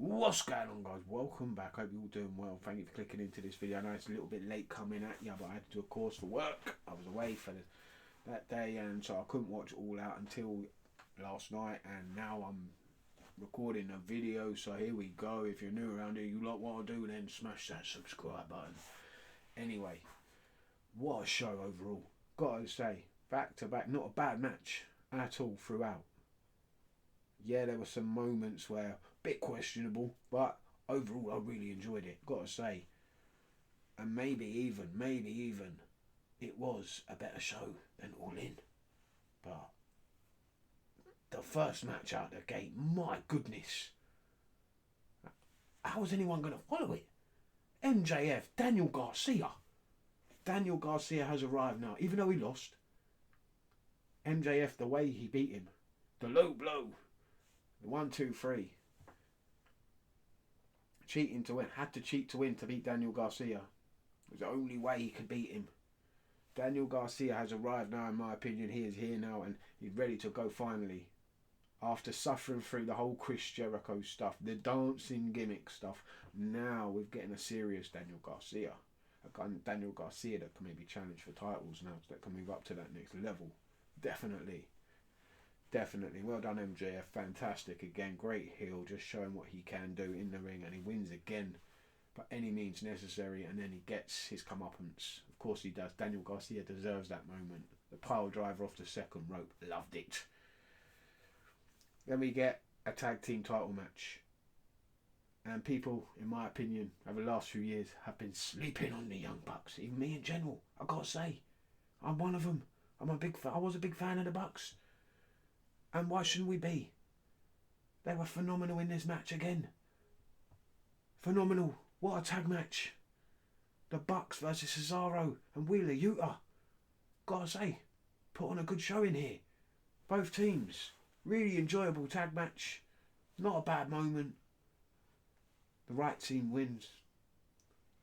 What's going on, guys? Welcome back. Hope you're all doing well. Thank you for clicking into this video. I know it's a little bit late coming at you, but I had to do a course for work. I was away for that day, and so I couldn't watch All Out until last night, and now I'm recording a video, so here we go. If you're new around here, you like what I do, then smash that subscribe button. Anyway, what a show overall. Gotta say, back to back, not a bad match at all throughout. Yeah, there were some moments where a bit questionable, but overall I really enjoyed it, gotta say. And maybe even it was a better show than All In. But the first match out the gate, my goodness, how was anyone going to follow it? MJF, Daniel Garcia. Daniel Garcia has arrived now, even though he lost. MJF, the way he beat him, the low blow, the 1, 2, 3. Cheating to win, had to cheat to win to beat Daniel Garcia. It was the only way he could beat him. Daniel Garcia has arrived now, in my opinion. He is here now and he's ready to go finally. After suffering through the whole Chris Jericho stuff, the dancing gimmick stuff, now we're getting a serious Daniel Garcia. A Daniel Garcia that can maybe challenge for titles now, that can move up to that next level. Definitely. Well done, MJF. Fantastic again. Great heel, just showing what he can do in the ring, and he wins again by any means necessary, and then he gets his comeuppance. Of course he does. Daniel Garcia deserves that moment. The pile driver off the second rope. Loved it. Then we get a tag team title match. And people, in my opinion, over the last few years have been sleeping on the Young Bucks. Even me in general, I gotta say. I'm one of them. I was a big fan of the Bucks. And why shouldn't we be? They were phenomenal in this match again. Phenomenal. What a tag match. The Bucks versus Cesaro and Wheeler Yuta. Gotta say, put on a good show in here. Both teams. Really enjoyable tag match. Not a bad moment. The right team wins.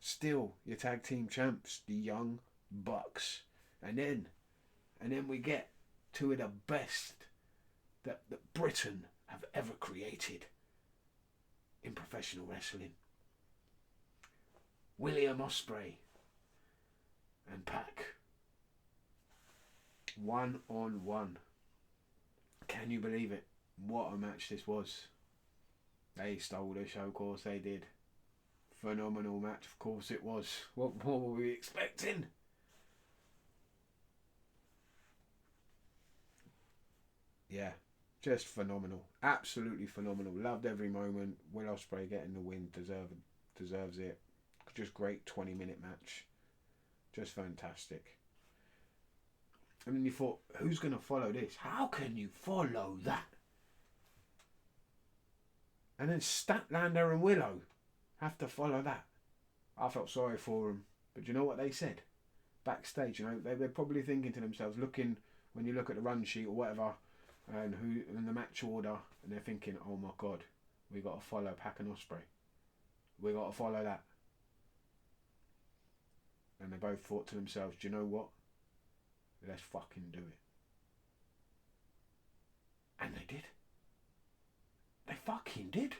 Still your tag team champs, the Young Bucks. And then we get two of the best that Britain have ever created in professional wrestling. William Ospreay and Pac. 1-on-1. Can you believe it? What a match this was. They stole the show, of course they did. Phenomenal match, of course it was. What more were we expecting? Yeah, just phenomenal. Absolutely phenomenal. Loved every moment. Will Ospreay getting the win, deserves it. Just great 20-minute match. Just fantastic. And then you thought, who's going to follow this? How can you follow that? And then Statlander and Willow have to follow that. I felt sorry for them. But you know what they said? Backstage, you know, they were probably thinking to themselves, looking, when you look at the run sheet or whatever, and who in the match order, and they're thinking, oh my God, we got to follow Pac and Ospreay. We got to follow that. And they both thought to themselves, do you know what? Let's fucking do it. And they did. They fucking did.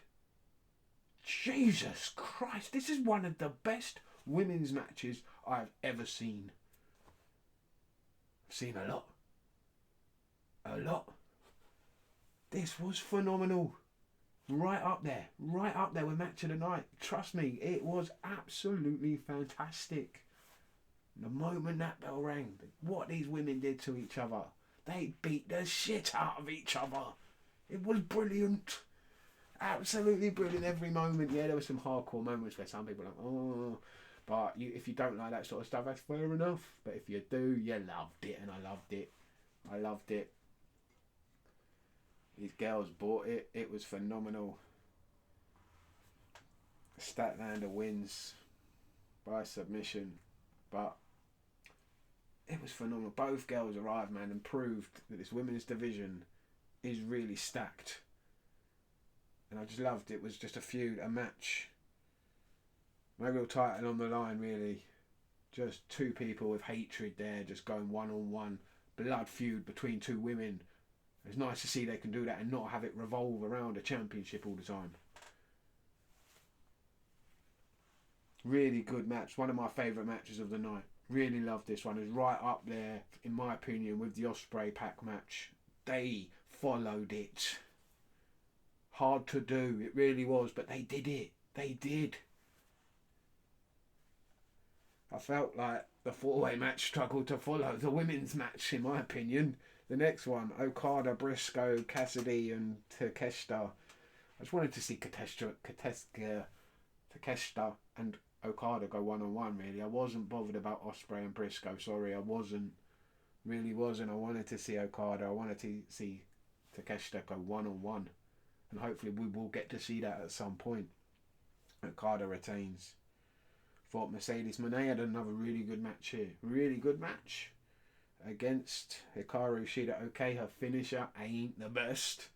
Jesus Christ, this is one of the best women's matches I've ever seen. I've seen a lot. A lot. This was phenomenal. Right up there with match of the night. Trust me, it was absolutely fantastic. The moment that bell rang, what these women did to each other, they beat the shit out of each other. It was brilliant. Absolutely brilliant every moment. Yeah, there were some hardcore moments where some people are like, oh, but if you don't like that sort of stuff, that's fair enough. But if you do, you loved it, and I loved it. These girls bought it. It was phenomenal. Statlander wins by submission, but it was phenomenal. Both girls arrived, man, and proved that this women's division is really stacked. And I just loved it. It was just a feud, a match. No real title on the line, really. Just two people with hatred there, just going one-on-one. Blood feud between two women. It's nice to see they can do that and not have it revolve around a championship all the time. Really good match. One of my favourite matches of the night. Really loved this one. It was right up there, in my opinion, with the Ospreay pack match. They followed it. Hard to do. It really was. But they did it. They did. I felt like the four-way match struggled to follow the women's match, in my opinion. The next one, Okada, Briscoe, Cassidy and Takeshita. I just wanted to see Takeshita and Okada go one-on-one, really. I wasn't bothered about Ospreay and Briscoe, sorry. I wasn't. Really wasn't. I wanted to see Okada. I wanted to see Takeshita go one-on-one. And hopefully we will get to see that at some point. Okada retains. Thought Mercedes Moné had another really good match here. Really good match against Hikaru Shida. Okay, her finisher ain't the best,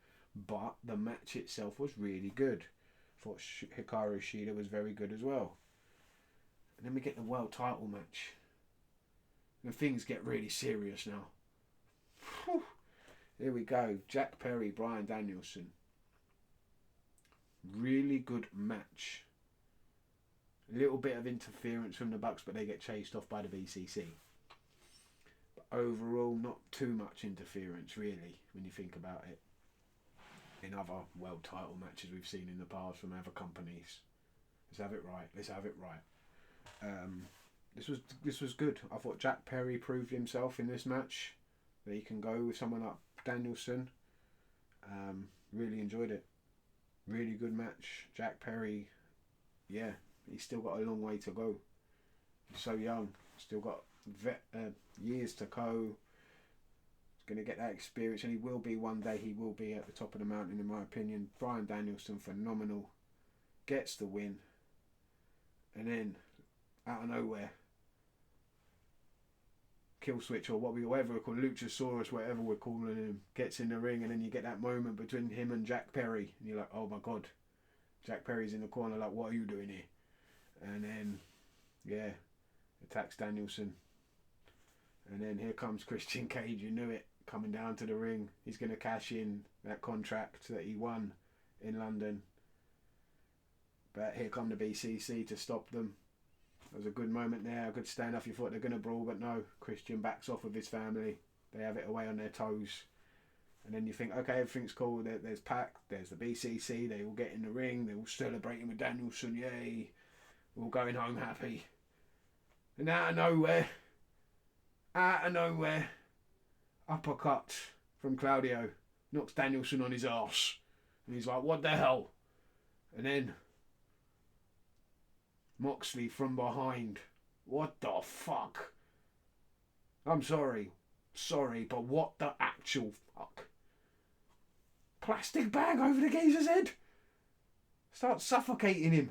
but the match itself was really good. Thought Hikaru Shida was very good as well. And then we get the world title match. And things get really serious now. Whew. Here we go. Jack Perry, Bryan Danielson. Really good match. A little bit of interference from the Bucks, but they get chased off by the BCC. But overall, not too much interference, really, when you think about it. In other world title matches we've seen in the past from other companies. Let's have it right. Let's have it right. This was good. I thought Jack Perry proved himself in this match. That he can go with someone like Danielson. Really enjoyed it. Really good match. Jack Perry, yeah. He's still got a long way to go. He's so young. Still got years to go. He's going to get that experience, and he will be one day. He will be at the top of the mountain, in my opinion. Bryan Danielson, phenomenal. Gets the win. And then, out of nowhere, Kill Switch, or whatever we call Luchasaurus, whatever we're calling him, gets in the ring, and then you get that moment between him and Jack Perry. And you're like, oh my God. Jack Perry's in the corner like, what are you doing here? And then, yeah, attacks Danielson. And then here comes Christian Cage, you knew it, coming down to the ring. He's going to cash in that contract that he won in London. But here come the BCC to stop them. There was a good moment there, a good stand-off. You thought they're going to brawl, but no. Christian backs off with his family. They have it away on their toes. And then you think, okay, everything's cool. There's Pac, there's the BCC. They all get in the ring. They're all celebrating with Danielson. Yay. We're all going home happy. And out of nowhere, uppercut from Claudio. Knocks Danielson on his arse. And he's like, what the hell? And then Moxley from behind. What the fuck? I'm sorry, but what the actual fuck? Plastic bag over the geezer's head? Start suffocating him.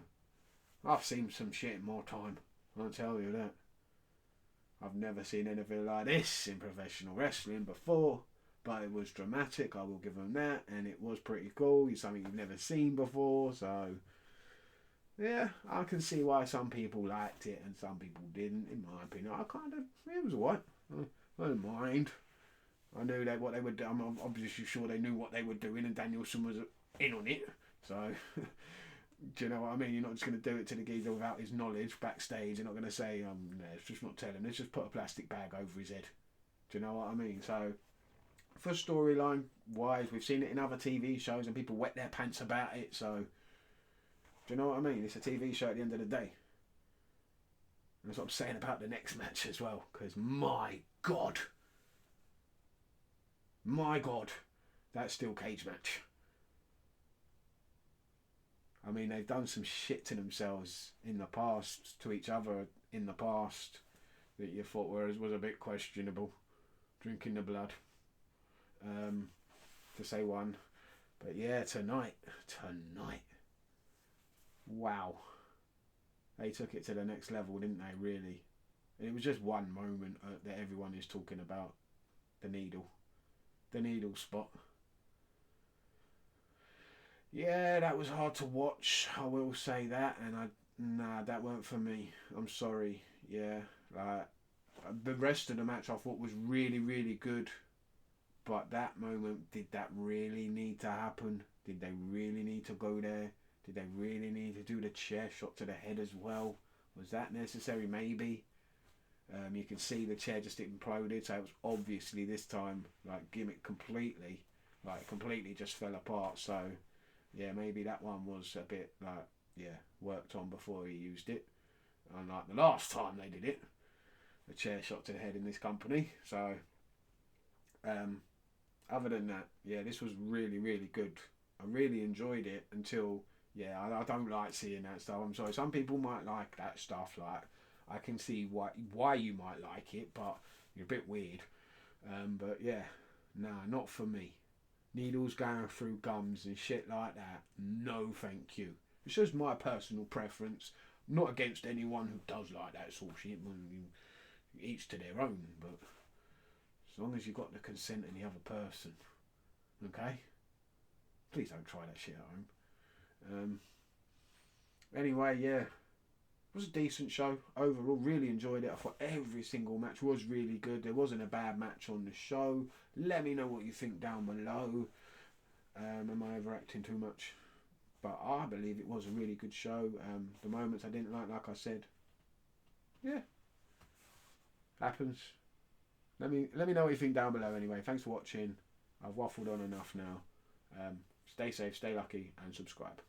I've seen some shit more time, I'll tell you that. I've never seen anything like this in professional wrestling before, but it was dramatic, I will give them that, and it was pretty cool. It's something you've never seen before, so yeah, I can see why some people liked it and some people didn't, in my opinion. It was alright. I don't mind. I knew what they would do. I'm obviously sure they knew what they were doing, and Danielson was in on it, so do you know what I mean? You're not just going to do it to the geezer without his knowledge backstage. You're not going to say, let's just not tell him. Let's just put a plastic bag over his head. Do you know what I mean? So, for storyline wise, we've seen it in other TV shows and people wet their pants about it. So, do you know what I mean? It's a TV show at the end of the day. And that's what I'm saying about the next match as well. Because my God, that steel cage match. I mean, they've done some shit to themselves in the past, to each other in the past, that you thought was a bit questionable. Drinking the blood, to say one. But yeah, tonight. Wow. They took it to the next level, didn't they, really? It was just one moment that everyone is talking about. The needle spot. Yeah, that was hard to watch, I will say that, and that weren't for me. I'm sorry. Yeah, the rest of the match I thought was really, really good, but that moment, did that really need to happen? Did they really need to go there? Did they really need to do the chair shot to the head as well? Was that necessary? Maybe. You can see the chair just imploded, so it was obviously this time like gimmick completely, like completely just fell apart. So yeah, maybe that one was a bit like worked on before he used it, unlike the last time they did it, the chair shot to the head in this company. So other than that, yeah, this was really, really good. I really enjoyed it until I don't like seeing that stuff. I'm sorry, some people might like that stuff. Like, I can see why you might like it, but you're a bit weird. But yeah, nah, not for me. Needles going through gums and shit like that. No, thank you. It's just my personal preference. I'm not against anyone who does like that sort of shit. Each to their own, but as long as you've got the consent of the other person, okay? Please don't try that shit at home. Anyway, yeah. It was a decent show overall. Really enjoyed it. I thought every single match was really good. There wasn't a bad match on the show. Let me know what you think down below. Am I overacting too much? But I believe it was a really good show. The moments I didn't like I said, yeah, happens. Let me know what you think down below. Anyway, thanks for watching. I've waffled on enough now. Stay safe, stay lucky, and subscribe.